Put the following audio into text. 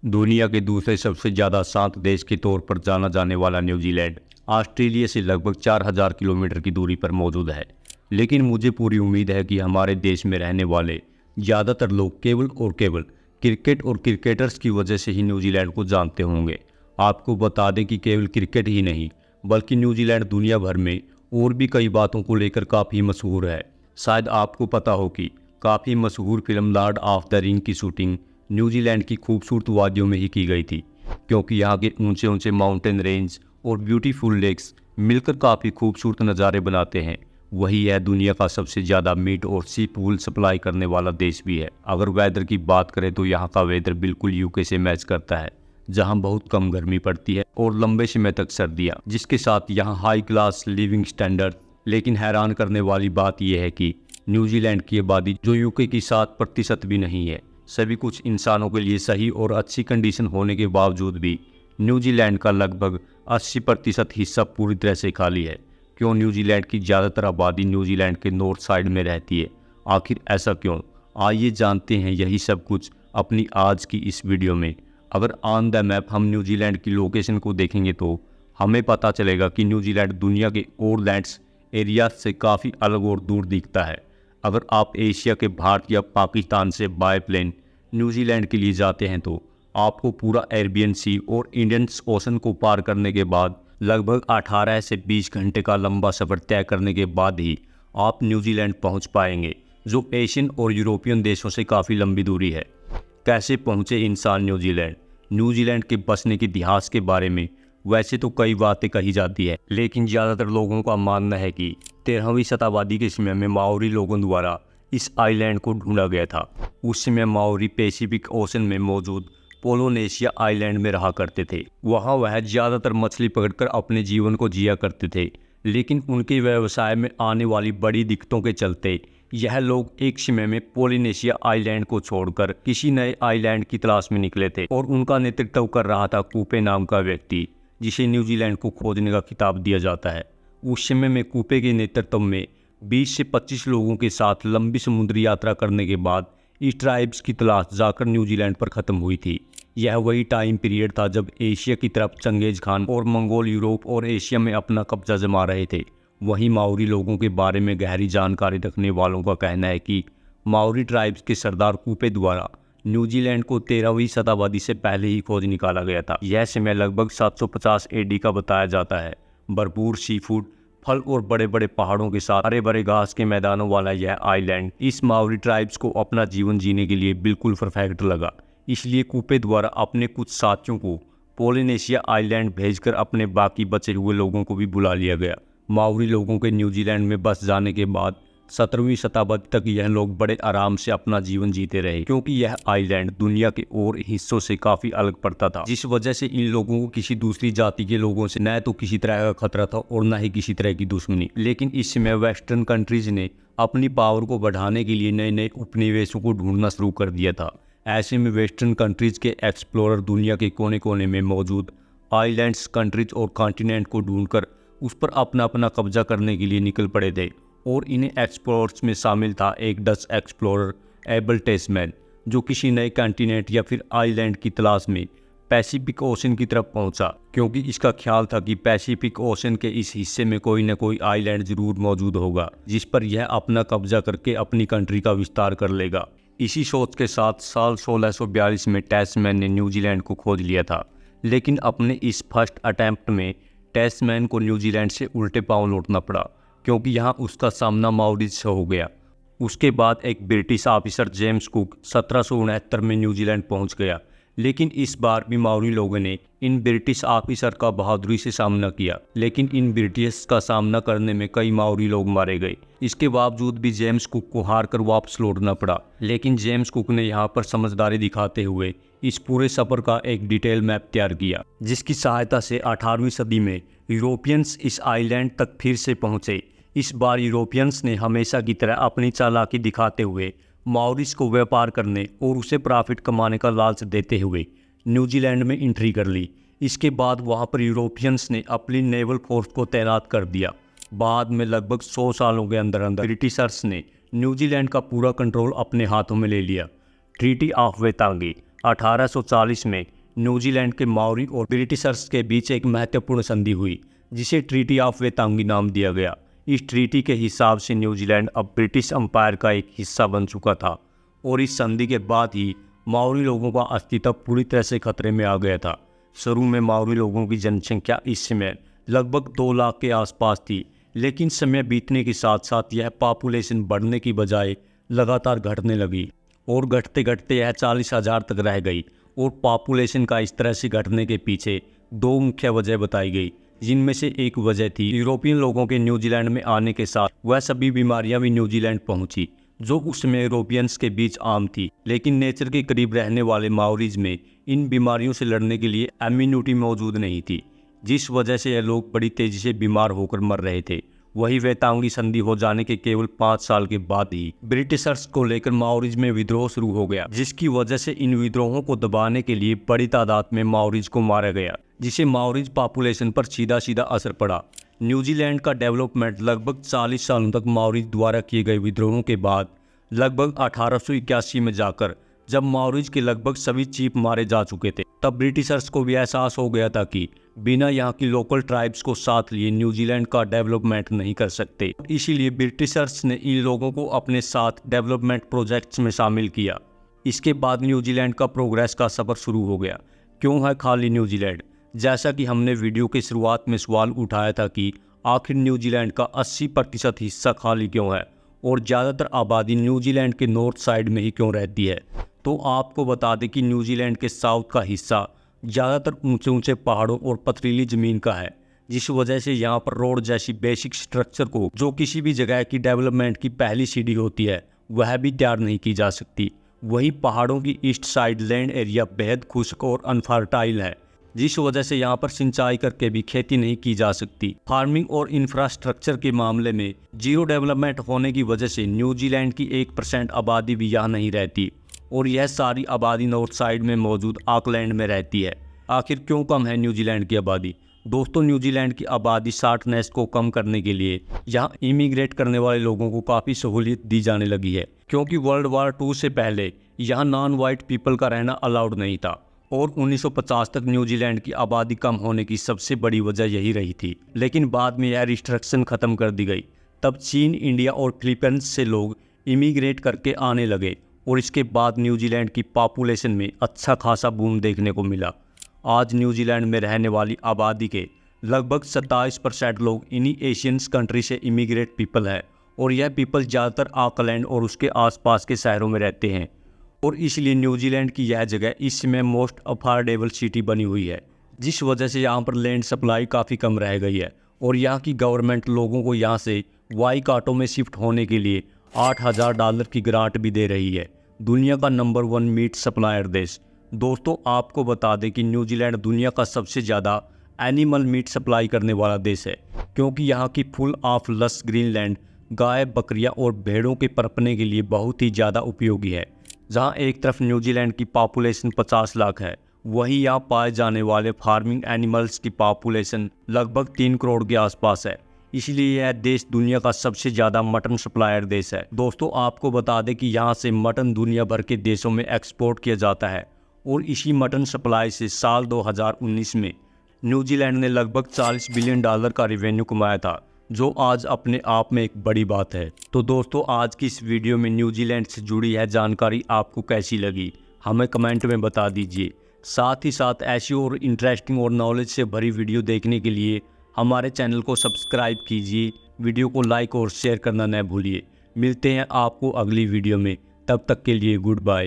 दुनिया के दूसरे सबसे ज़्यादा शांत देश के तौर पर जाना जाने वाला न्यूजीलैंड ऑस्ट्रेलिया से लगभग 4000 किलोमीटर की दूरी पर मौजूद है। लेकिन मुझे पूरी उम्मीद है कि हमारे देश में रहने वाले ज़्यादातर लोग केवल और केवल क्रिकेट और क्रिकेटर्स की वजह से ही न्यूजीलैंड को जानते होंगे। आपको बता दें कि केवल क्रिकेट ही नहीं बल्कि न्यूजीलैंड दुनिया भर में और भी कई बातों को लेकर काफ़ी मशहूर है। शायद आपको पता हो कि काफ़ी मशहूर film Lord of the ring की शूटिंग न्यूजीलैंड की खूबसूरत वादियों में ही की गई थी, क्योंकि यहाँ के ऊंचे ऊंचे माउंटेन रेंज और ब्यूटीफुल लेक्स मिलकर काफ़ी खूबसूरत नज़ारे बनाते हैं। वही यह दुनिया का सबसे ज़्यादा मीट और सी फूड सप्लाई करने वाला देश भी है। अगर वेदर की बात करें तो यहाँ का वेदर बिल्कुल यूके से मैच करता है, जहाँ बहुत कम गर्मी पड़ती है और लंबे समय तक सर्दियाँ, जिसके साथ यहाँ हाई क्लास लिविंग स्टैंडर्ड। लेकिन हैरान करने वाली बात यह है कि न्यूजीलैंड की आबादी जो यूके की 7% भी नहीं है। सभी कुछ इंसानों के लिए सही और अच्छी कंडीशन होने के बावजूद भी न्यूजीलैंड का लगभग 80% हिस्सा पूरी तरह से खाली है। क्यों न्यूजीलैंड की ज़्यादातर आबादी न्यूजीलैंड के नॉर्थ साइड में रहती है? आखिर ऐसा क्यों? आइए जानते हैं यही सब कुछ अपनी आज की इस वीडियो में। अगर ऑन द मैप हम न्यूजीलैंड की लोकेशन को देखेंगे तो हमें पता चलेगा कि न्यूजीलैंड दुनिया के और लैंड्स एरिया से काफ़ी अलग और दूर दिखता है। अगर आप एशिया के भारत या पाकिस्तान से बाय प्लेन न्यूजीलैंड के लिए जाते हैं तो आपको पूरा अरेबियन सी और इंडियन ओशन को पार करने के बाद लगभग 18 से 20 घंटे का लंबा सफ़र तय करने के बाद ही आप न्यूजीलैंड पहुंच पाएंगे, जो एशियन और यूरोपियन देशों से काफ़ी लंबी दूरी है। कैसे पहुंचे इंसान न्यूजीलैंड? न्यूजीलैंड के बसने के इतिहास के बारे में वैसे तो कई बातें कही जाती है, लेकिन ज़्यादातर लोगों का मानना है कि 13वीं शताब्दी के समय में माओरी लोगों द्वारा इस आइलैंड को ढूंढा गया था। उस समय माओरी पैसिफिक ओशन में मौजूद पोलोनेशिया आइलैंड में रहा करते थे। वहाँ वह ज़्यादातर मछली पकड़कर अपने जीवन को जिया करते थे, लेकिन उनके व्यवसाय में आने वाली बड़ी दिक्कतों के चलते यह लोग एक समय में पोलिनेशिया आइलैंड को छोड़कर किसी नए आइलैंड की तलाश में निकले थे और उनका नेतृत्व कर रहा था कूपे नाम का व्यक्ति, जिसे न्यूजीलैंड को खोजने का खिताब दिया जाता है। उस समय में कूपे के नेतृत्व में 20 से 25 लोगों के साथ लंबी समुद्री यात्रा करने के बाद इस ट्राइब्स की तलाश जाकर न्यूजीलैंड पर ख़त्म हुई थी। यह वही टाइम पीरियड था जब एशिया की तरफ चंगेज खान और मंगोल यूरोप और एशिया में अपना कब्जा जमा रहे थे। वहीं माओरी लोगों के बारे में गहरी जानकारी रखने वालों का कहना है कि माओरी ट्राइब्स के सरदार कूपे द्वारा न्यूजीलैंड को 13वीं शताब्दी से पहले ही खोज निकाला गया था। यह समय लगभग 750 एडी का बताया जाता है। भरपूर सी फूड, फल और बड़े बड़े पहाड़ों के साथ हरे भरे घास के मैदानों वाला यह आइलैंड इस माओरी ट्राइब्स को अपना जीवन जीने के लिए बिल्कुल परफेक्ट लगा। इसलिए कूपे द्वारा अपने कुछ साथियों को पोलिनेशिया आइलैंड भेजकर अपने बाकी बचे हुए लोगों को भी बुला लिया गया। माओरी लोगों के न्यूजीलैंड में बस जाने के बाद 17वीं शताब्दी तक यह लोग बड़े आराम से अपना जीवन जीते रहे, क्योंकि यह आइलैंड दुनिया के और हिस्सों से काफ़ी अलग पड़ता था, जिस वजह से इन लोगों को किसी दूसरी जाति के लोगों से न तो किसी तरह का खतरा था और न ही किसी तरह की दुश्मनी। लेकिन इस समय वेस्टर्न कंट्रीज ने अपनी पावर को बढ़ाने के लिए नए नए उपनिवेशों को ढूंढना शुरू कर दिया था। ऐसे में वेस्टर्न कंट्रीज के एक्सप्लोरर दुनिया के कोने कोने में मौजूद आइलैंड्स, कंट्रीज और कॉन्टिनेंट को ढूंढकर उस पर अपना अपना कब्जा करने के लिए निकल पड़े थे। और इन्हें एक्सप्लोरर्स में शामिल था एक डच एक्सप्लोरर एबल टेस्मैन, जो किसी नए कॉन्टिनेंट या फिर आइलैंड की तलाश में पैसिफिक ओशन की तरफ पहुंचा, क्योंकि इसका ख्याल था कि पैसिफिक ओशन के इस हिस्से में कोई न कोई आइलैंड जरूर मौजूद होगा जिस पर यह अपना कब्जा करके अपनी कंट्री का विस्तार कर लेगा। इसी सोच के साथ साल 1642 में टेस्मैन ने न्यूजीलैंड को खोज लिया था, लेकिन अपने इस फर्स्ट अटैम्प्ट में टेस्मैन को न्यूजीलैंड से उल्टे पांव लौटना पड़ा, क्योंकि यहाँ उसका सामना माओरीज से हो गया। उसके बाद एक ब्रिटिश ऑफिसर जेम्स कुक 1769 में न्यूजीलैंड पहुँच गया, लेकिन इस बार भी माओरी लोगों ने इन ब्रिटिश ऑफिसर का बहादुरी से सामना किया, लेकिन इन ब्रिटिश का सामना करने में कई माओरी लोग मारे गए। इसके बावजूद भी जेम्स कुक को हार कर वापस लौटना पड़ा, लेकिन जेम्स कुक ने यहाँ पर समझदारी दिखाते हुए इस पूरे सफ़र का एक डिटेल मैप तैयार किया, जिसकी सहायता से 18वीं सदी में यूरोपियंस इस आइलैंड तक फिर से पहुँचे। इस बार यूरोपियंस ने हमेशा की तरह अपनी चालाकी दिखाते हुए माओरीज को व्यापार करने और उसे प्रॉफिट कमाने का लालच देते हुए न्यूजीलैंड में एंट्री कर ली। इसके बाद वहां पर यूरोपियंस ने अपनी नेवल फोर्स को तैनात कर दिया। बाद में लगभग 100 सालों के अंदर अंदर ब्रिटिशर्स ने न्यूजीलैंड का पूरा कंट्रोल अपने हाथों में ले लिया। ट्रीटी ऑफ वेतांगी 1840 में न्यूजीलैंड के माओरी और ब्रिटिशर्स के बीच एक महत्वपूर्ण संधि हुई, जिसे ट्रीटी ऑफ वेतांगी नाम दिया गया। इस ट्रीटी के हिसाब से न्यूजीलैंड अब ब्रिटिश एम्पायर का एक हिस्सा बन चुका था और इस संधि के बाद ही माओरी लोगों का अस्तित्व पूरी तरह से खतरे में आ गया था। शुरू में माओरी लोगों की जनसंख्या इस समय लगभग 2 लाख के आसपास थी, लेकिन समय बीतने के साथ साथ यह पॉपुलेशन बढ़ने की बजाय लगातार घटने लगी और घटते घटते यह 40,000 तक रह गई। और पॉपुलेशन का इस तरह से घटने के पीछे 2 मुख्य वजह बताई गई, जिनमें से एक वजह थी यूरोपियन लोगों के न्यूजीलैंड में आने के साथ वह सभी बीमारियां भी न्यूजीलैंड पहुंची, जो उस समय यूरोपियंस के बीच आम थी। लेकिन नेचर के करीब रहने वाले माओरीज में इन बीमारियों से लड़ने के लिए इम्यूनिटी मौजूद नहीं थी, जिस वजह से यह लोग बड़ी तेजी से बीमार होकर मर रहे थे। वही वेतांगी संधि हो जाने के केवल 5 साल के बाद ही ब्रिटिशर्स को लेकर माओरीज में विद्रोह शुरू हो गया, जिसकी वजह से इन विद्रोहों को दबाने के लिए बड़ी तादाद में माओरीज को मारा गया, जिसे माओरीज पॉपुलेशन पर सीधा सीधा असर पड़ा। न्यूजीलैंड का डेवलपमेंट लगभग 40 सालों तक माओरीज द्वारा किए गए विद्रोहों के बाद लगभग 1881 में जाकर, जब माओरीज के लगभग सभी चीफ मारे जा चुके थे, तब ब्रिटिशर्स को भी एहसास हो गया था कि बिना यहाँ की लोकल ट्राइब्स को साथ लिए न्यूजीलैंड का डेवलपमेंट नहीं कर सकते। इसीलिए ब्रिटिशर्स ने इन लोगों को अपने साथ डेवलपमेंट प्रोजेक्ट्स में शामिल किया। इसके बाद न्यूजीलैंड का प्रोग्रेस का सफ़र शुरू हो गया। क्यों है खाली न्यूजीलैंड? जैसा कि हमने वीडियो की शुरुआत में सवाल उठाया था कि आखिर न्यूजीलैंड का 80% हिस्सा खाली क्यों है और ज़्यादातर आबादी न्यूजीलैंड के नॉर्थ साइड में ही क्यों रहती है। तो आपको बता दें कि न्यूजीलैंड के साउथ का हिस्सा ज़्यादातर ऊंचे ऊंचे पहाड़ों और पथरीली ज़मीन का है, जिस वजह से यहाँ पर रोड जैसी बेसिक स्ट्रक्चर को, जो किसी भी जगह की डेवलपमेंट की पहली सीढ़ी होती है, वह भी तैयार नहीं की जा सकती। वहीं पहाड़ों की ईस्ट साइड लैंड एरिया बेहद खुश्क और अनफर्टाइल है, जिस वजह से यहाँ पर सिंचाई करके भी खेती नहीं की जा सकती। फार्मिंग और इंफ्रास्ट्रक्चर के मामले में जीरो डेवलपमेंट होने की वजह से न्यूजीलैंड की 1% आबादी भी यहाँ नहीं रहती और यह सारी आबादी नॉर्थ साइड में मौजूद ऑकलैंड में रहती है। आखिर क्यों कम है न्यूजीलैंड की आबादी? दोस्तों, न्यूजीलैंड की आबादी शार्टनेस को कम करने के लिए यहाँ इमिग्रेट करने वाले लोगों को काफ़ी सहूलियत दी जाने लगी है, क्योंकि वर्ल्ड वार 2 से पहले यहाँ नॉन वाइट पीपल का रहना अलाउड नहीं था और 1950 तक न्यूजीलैंड की आबादी कम होने की सबसे बड़ी वजह यही रही थी। लेकिन बाद में यह रिस्ट्रिक्शन ख़त्म कर दी गई। तब चीन, इंडिया और फिलीपींस से लोग इमिग्रेट करके आने लगे और इसके बाद न्यूजीलैंड की पॉपुलेशन में अच्छा खासा बूम देखने को मिला। आज न्यूजीलैंड में रहने वाली आबादी के लगभग 27% लोग इन्हीं एशियन कंट्री से इमिग्रेट पीपल है और यह पीपल ज़्यादातर ऑकलैंड और उसके आसपास के शहरों में रहते हैं और इसलिए न्यूजीलैंड की यह जगह इस समय मोस्ट अफोर्डेबल सिटी बनी हुई है, जिस वजह से यहाँ पर लैंड सप्लाई काफ़ी कम रह गई है और यहाँ की गवर्नमेंट लोगों को यहाँ से वाईकाटो में शिफ्ट होने के लिए $8,000 की ग्रांट भी दे रही है। दुनिया का नंबर 1 मीट सप्लायर देश। दोस्तों, आपको बता दें कि न्यूजीलैंड दुनिया का सबसे ज़्यादा एनिमल मीट सप्लाई करने वाला देश है, क्योंकि यहाँ की फुल ऑफ लस ग्रीनलैंड गाय, बकरियाँ और भेड़ों के पनपने के लिए बहुत ही ज़्यादा उपयोगी है। जहाँ एक तरफ न्यूजीलैंड की पॉपुलेशन 50 लाख है, वहीं यहाँ पाए जाने वाले फार्मिंग एनिमल्स की पॉपुलेशन लगभग 3 करोड़ के आसपास है। इसलिए यह देश दुनिया का सबसे ज़्यादा मटन सप्लायर देश है। दोस्तों, आपको बता दें कि यहाँ से मटन दुनिया भर के देशों में एक्सपोर्ट किया जाता है और इसी मटन सप्लाई से साल 2019 में न्यूजीलैंड ने लगभग $40 बिलियन का रेवेन्यू कमाया था, जो आज अपने आप में एक बड़ी बात है। तो दोस्तों, आज की इस वीडियो में न्यूजीलैंड से जुड़ी यह जानकारी आपको कैसी लगी, हमें कमेंट में बता दीजिए। साथ ही साथ ऐसी और इंटरेस्टिंग और नॉलेज से भरी वीडियो देखने के लिए हमारे चैनल को सब्सक्राइब कीजिए, वीडियो को लाइक और शेयर करना न भूलिए। मिलते हैं आपको अगली वीडियो में, तब तक के लिए गुड बाय।